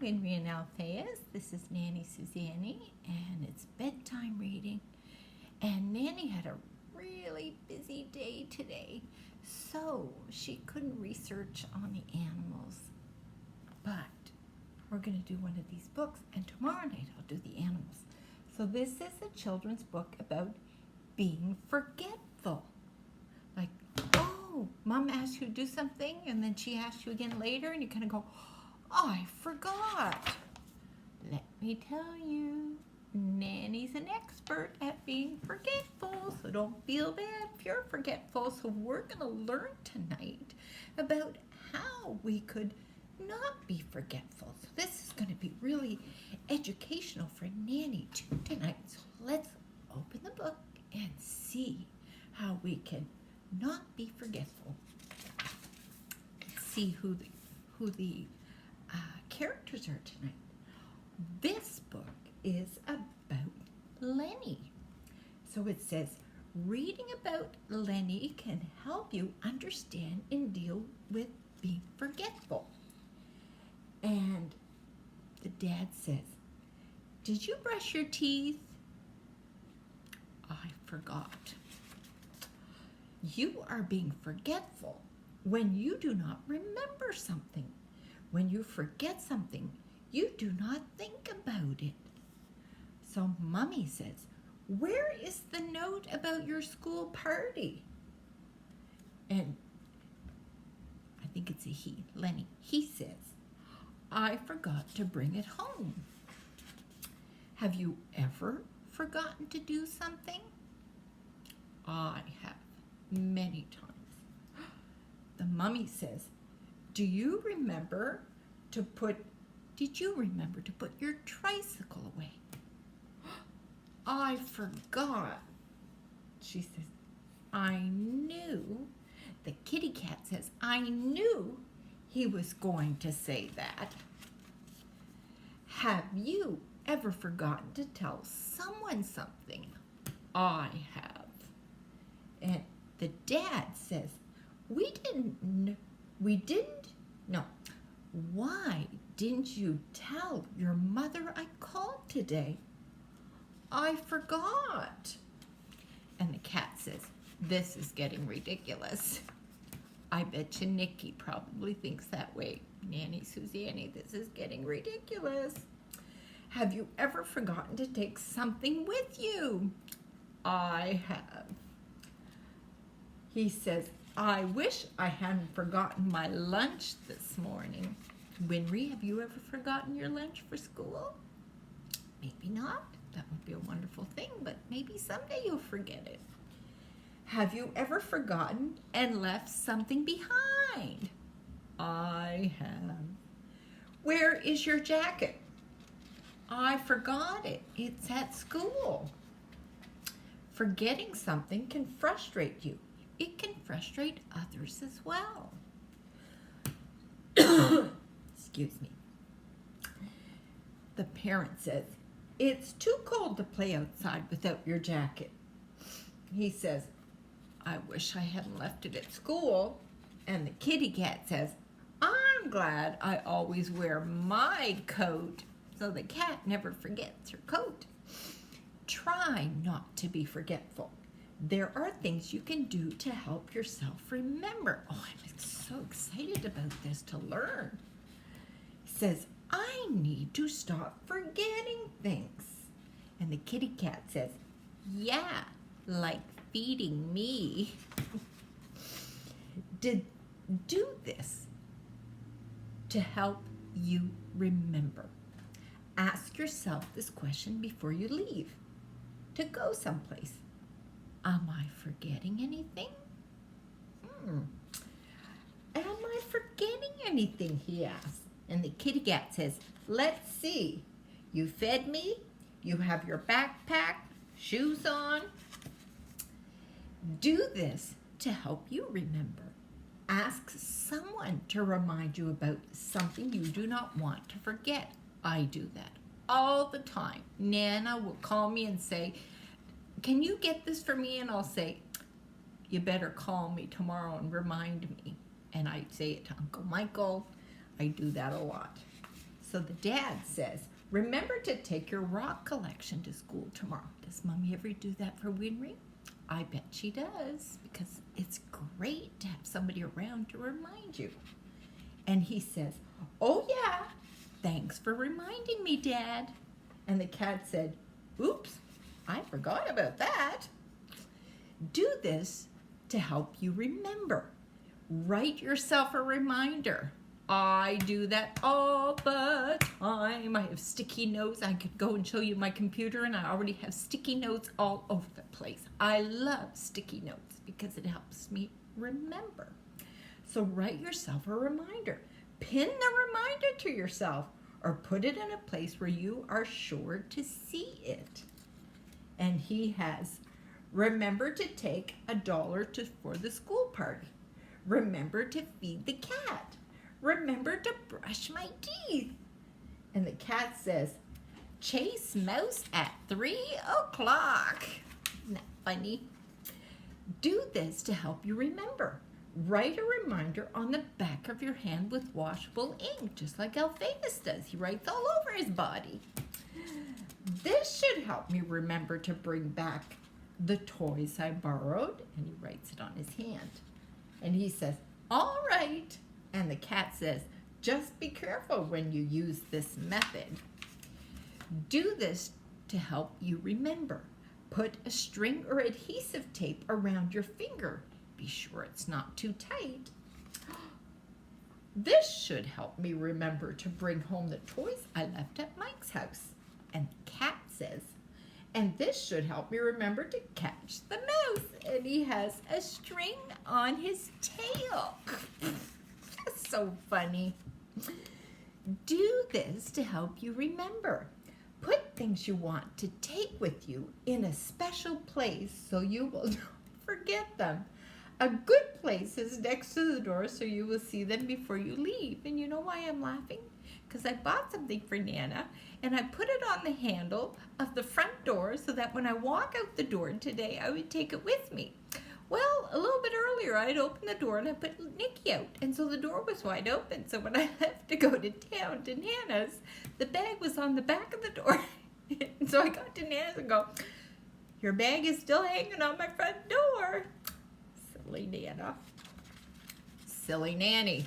Winry and Alphaeus. This is Nanny Suzanny, and it's bedtime reading. And Nanny had a really busy day today, so she couldn't research on the animals. But we're going to do one of these books, and tomorrow night I'll do the animals. So this is a children's book about being forgetful. Like, oh, Mom asked you to do something, and then she asked you again later, and you kind of go, oh, I forgot. Let me tell you, Nanny's an expert at being forgetful, so don't feel bad if you're forgetful. So we're going to learn tonight about how we could not be forgetful. So this is going to be really educational for Nanny too tonight. So let's open the book and see how we can not be forgetful. Let's see who the characters are tonight. This book is about Lenny. So it says, reading about Lenny can help you understand and deal with being forgetful. And the dad says, did you brush your teeth? I forgot. You are being forgetful when you do not remember something. When you forget something, you do not think about it. So Mommy says, where is the note about your school party? And I think it's a he, Lenny. He says, I forgot to bring it home. Have you ever forgotten to do something? I have, many times. The Mummy says, did you remember to put your tricycle away? I forgot. She says, I knew. The kitty cat says, I knew he was going to say that. Have you ever forgotten to tell someone something? I have. And the dad says, why didn't you tell your mother I called today? I forgot. And the cat says, this is getting ridiculous. I bet you Nikki probably thinks that way. Nanny Suzanny, this is getting ridiculous. Have you ever forgotten to take something with you? I have. He says, I wish I hadn't forgotten my lunch this morning. Winry, have you ever forgotten your lunch for school? Maybe not. That would be a wonderful thing, but maybe someday you'll forget it. Have you ever forgotten and left something behind? I have. Where is your jacket? I forgot it. It's at school. Forgetting something can frustrate you. It can frustrate others as well. Excuse me. The parent says, it's too cold to play outside without your jacket. He says, I wish I hadn't left it at school. And the kitty cat says, I'm glad I always wear my coat. So the cat never forgets her coat. Try not to be forgetful. There are things you can do to help yourself remember. Oh, I'm so excited about this to learn. He says, I need to stop forgetting things. And the kitty cat says, yeah, like feeding me. Do this to help you remember. Ask yourself this question before you leave to go someplace. Am I forgetting anything? Am I forgetting anything, he asks. And the kitty cat says, let's see. You fed me. You have your backpack, shoes on. Do this to help you remember. Ask someone to remind you about something you do not want to forget. I do that all the time. Nana will call me and say, can you get this for me? And I'll say, you better call me tomorrow and remind me. And I say it to Uncle Michael. I do that a lot. So the dad says, remember to take your rock collection to school tomorrow. Does Mommy ever do that for Winry? I bet she does, because it's great to have somebody around to remind you. And he says, oh yeah, thanks for reminding me, Dad. And the cat said, oops, I forgot about that. Do this to help you remember. Write yourself a reminder. I do that all the time. I have sticky notes. I could go and show you my computer, and I already have sticky notes all over the place. I love sticky notes because it helps me remember. So write yourself a reminder. Pin the reminder to yourself, or put it in a place where you are sure to see it. And he has, remember to take $1 for the school party. Remember to feed the cat. Remember to brush my teeth. And the cat says, chase mouse at 3 o'clock. Isn't that funny? Do this to help you remember. Write a reminder on the back of your hand with washable ink, just like Alphaeus does. He writes all over his body. This should help me remember to bring back the toys I borrowed. And he writes it on his hand. And he says, all right. And the cat says, just be careful when you use this method. Do this to help you remember. Put a string or adhesive tape around your finger. Be sure it's not too tight. This should help me remember to bring home the toys I left at Mike's house. And the cat says, and this should help me remember to catch the mouse. And he has a string on his tail. That's so funny. Do this to help you remember. Put things you want to take with you in a special place so you will not forget them. A good place is next to the door so you will see them before you leave. And you know why I'm laughing? Because I bought something for Nana and I put it on the handle of the front door so that when I walk out the door today, I would take it with me. Well, a little bit earlier, I'd opened the door and I put Nikki out. And so the door was wide open. So when I left to go to town to Nana's, the bag was on the back of the door. And so I got to Nana's and go, your bag is still hanging on my front door. Silly Nana. Silly Nanny.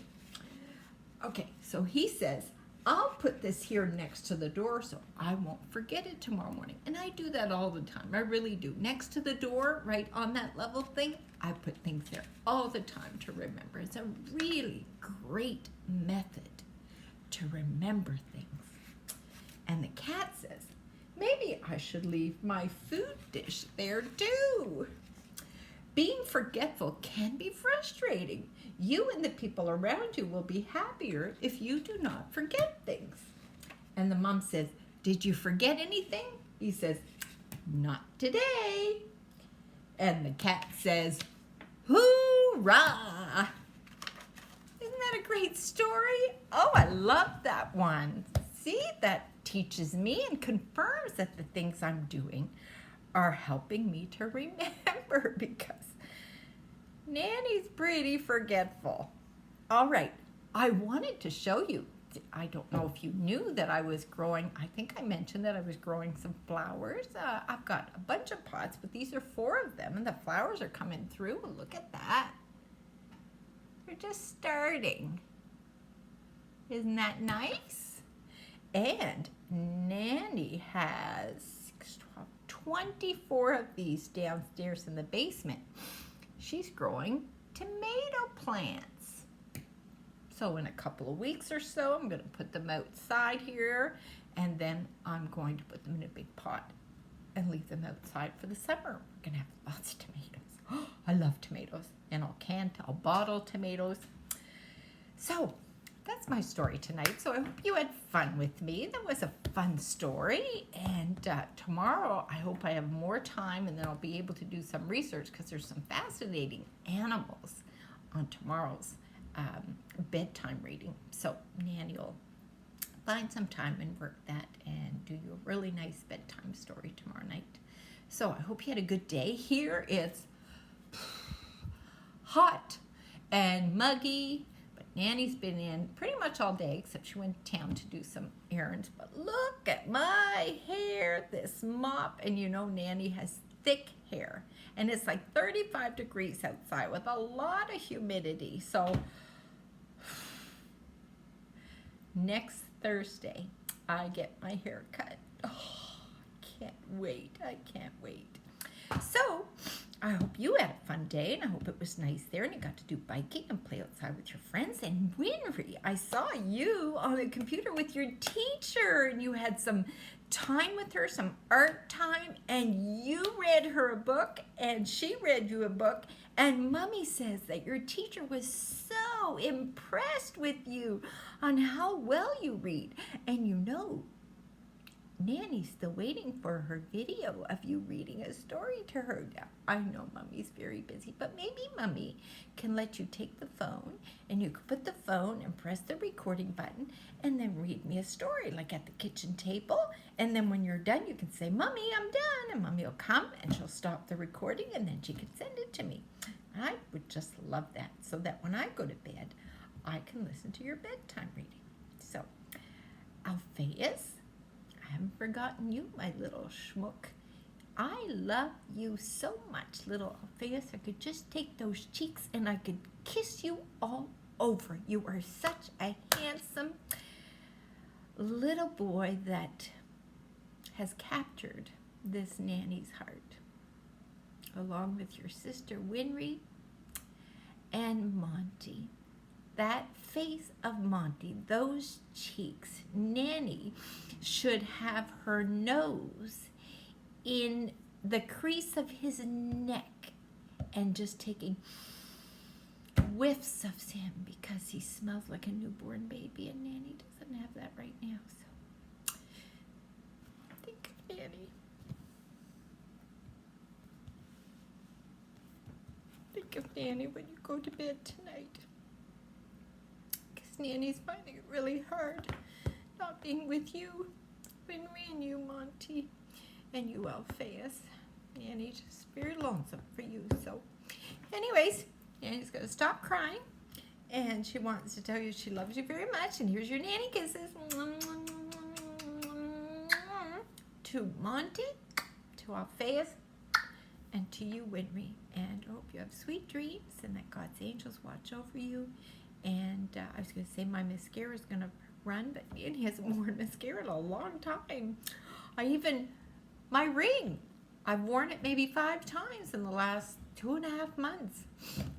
Okay, so he says, I'll put this here next to the door so I won't forget it tomorrow morning. And I do that all the time. I really do. Next to the door, right on that level thing, I put things there all the time to remember. It's a really great method to remember things. And the cat says, maybe I should leave my food dish there too. Being forgetful can be frustrating. You and the people around you will be happier if you do not forget things. And the mom says, did you forget anything? He says, not today. And the cat says, hoorah! Isn't that a great story? Oh, I love that one. See, that teaches me and confirms that the things I'm doing are helping me to remember, because Nanny's pretty forgetful. All right, I wanted to show you. I don't know if you knew that I was growing, I think I mentioned that I was growing some flowers. I've got a bunch of pots, but these are 4 of them, and the flowers are coming through. Look at that. They're just starting. Isn't that nice? And Nanny has 24 of these downstairs in the basement. She's growing tomato plants. So in a couple of weeks or so, I'm going to put them outside here, and then I'm going to put them in a big pot and leave them outside for the summer. We're going to have lots of tomatoes. Oh, I love tomatoes, and I'll bottle tomatoes. So that's my story tonight. So I hope you had fun with me. That was a fun story. And tomorrow, I hope I have more time, and then I'll be able to do some research, because there's some fascinating animals on tomorrow's bedtime reading. So Nanny will find some time and work that and do you a really nice bedtime story tomorrow night. So I hope you had a good day. Here it's hot and muggy, but Nanny's been in pretty much all day, except she went to town to do some errands. But look at my hair, this mop. And you know Nanny has thick hair. And it's like 35 degrees outside with a lot of humidity. So next Thursday, I get my hair cut. Oh, I can't wait. I can't wait. So I hope you had a fun day, and I hope it was nice there, and you got to do biking and play outside with your friends. And Winry, I saw you on the computer with your teacher, and you had some time with her, some art time, and you read her a book, and she read you a book, and Mommy says that your teacher was so impressed with you on how well you read. And you know, Nanny's still waiting for her video of you reading a story to her. Now, I know Mommy's very busy, but maybe Mommy can let you take the phone and you can put the phone and press the recording button and then read me a story, like at the kitchen table. And then when you're done, you can say, Mommy, I'm done. And Mommy will come and she'll stop the recording and then she can send it to me. I would just love that, so that when I go to bed, I can listen to your bedtime reading. So, Alphaeus, I haven't forgotten you, my little schmuck. I love you so much, little Alphaeus. I could just take those cheeks and I could kiss you all over. You are such a handsome little boy that has captured this Nanny's heart, along with your sister Winry and Monty. That face of Monty, those cheeks. Nanny should have her nose in the crease of his neck and just taking whiffs of him because he smells like a newborn baby, and Nanny doesn't have that right now. So think of Nanny. Think of Nanny when you go to bed tonight. Nanny's finding it really hard not being with you, Winry, and you, Monty, and you, Alphaeus. Nanny's just very lonesome for you. So anyways, Nanny's going to stop crying, and she wants to tell you she loves you very much, and here's your Nanny kisses. To Monty, to Alphaeus, and to you, Winry. And I hope you have sweet dreams and that God's angels watch over you. And I was going to say my mascara is going to run, but Nanny hasn't worn mascara in a long time. My ring, I've worn it maybe 5 times in the last 2.5 months.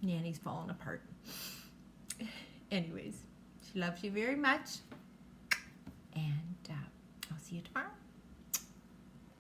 Nanny's fallen apart. Anyways, she loves you very much. And I'll see you tomorrow.